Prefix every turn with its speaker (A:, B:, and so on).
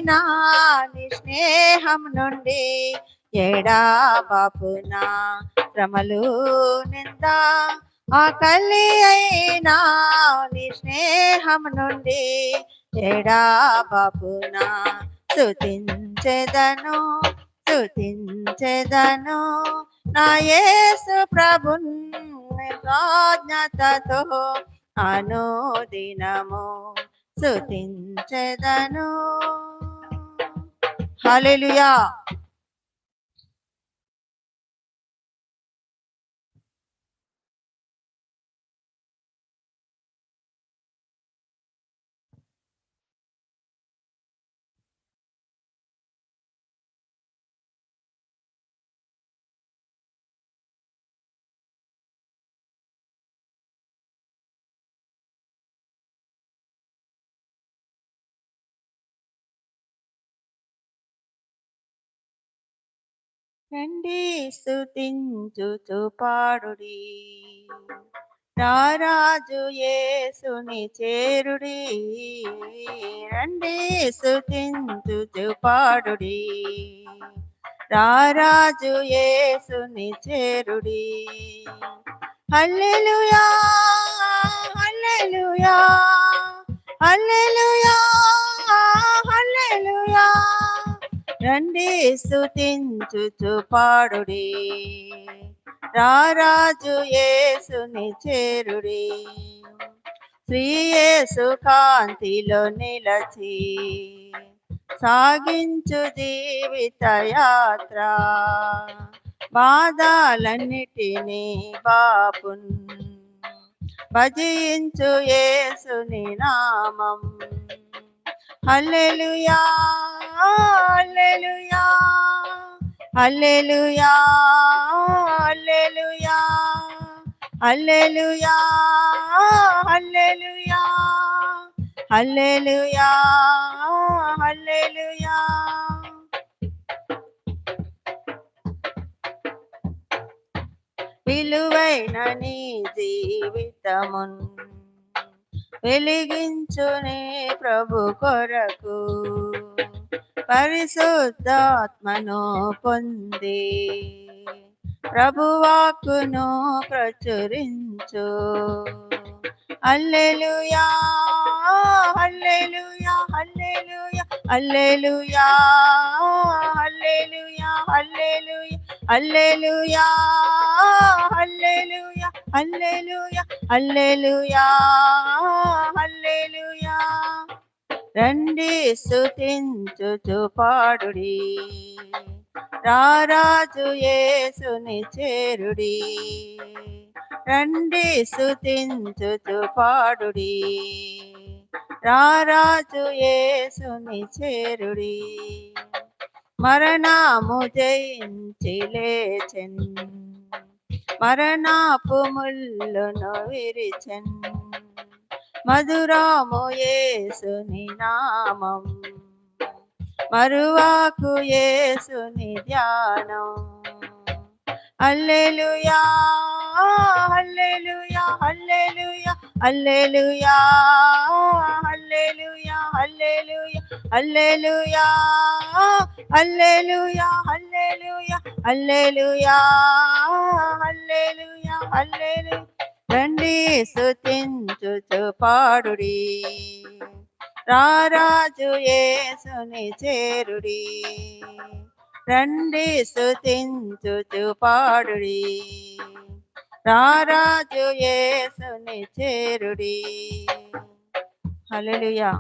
A: అయినా నీ స్నేహం నుండి ఎడాబాపునా శ్రమలు నింద ఆకలి అయినా నీ స్నేహం నుండి ఎడాబాపునా స్తుతించెదను స్తుతించెదను నా యేసు ప్రభుని ప్రాజ్ఞతతో అనుదినము స్తుతించెదను. హల్లెలూయా. రండి స్తుతించుచు పాడుడి, రారాజు యేసుని చేరుడి. రండి స్తుతించుచు పాడుడి, రారాజు యేసుని చేరుడి. హల్లెలూయా హల్లెలూయా హల్లెలూయా హల్లెలూయా. రండి స్తుతించుచు పాడుడి, రారాజు యేసుని చేరుడి. శ్రీ యేసు కాంతిలో నిలచి సాగించు జీవిత యాత్ర, బాధలన్నిటినీ బాపున్ భజించు యేసుని నామం. హల్లెలూయా హల్లెలూయా హల్లెలూయా హల్లెలూయా హల్లెలూయా హల్లెలూయా హల్లెలూయా హల్లెలూయా. విలువైన నీ జీవితమున్ వెలిగించునే ప్రభు కొరకు, పరిశుద్ధాత్మను పొంది ప్రభువాక్కును ప్రచురించు. హల్లెలూయా హల్లెలూయా హల్లెలూయా హల్లెలూయా హల్లెలూయా హల్లెలూయా హల్లెలూయా హల్లెలూయా హల్లెలూయా హల్లెలూయా హల్లెలూయా. రండి స్తుతించుచు పాడుడి, రారాజు యేసుని చేరుడి. రండి స్తుతించుచు పాడుడి, రారాజు యేసుని చేరుడి. మరణము జయించి లేచెన్, మరణపు ముల్లును విరిచెన్. మధురాము యేసుని నామం, మరువాకు యేసుని ధ్యానం. హల్లెలూయా హల్లెలూయా హల్లెలూయా హల్లెలూయా హల్లెలూయా హల్లెలూయా హల్లెలూయా హల్లెలూయా హల్లెలూయా హల్లెలూయా హల్లెలూయా హల్లెలూయా. రండి స్తుతించుచు పాడుడి, రారాజు యేసుని చేరుడి. రండి స్తుతించుచు పాడుడి, రారాజు యేసుని చేరుడి. హల్లెలూయా.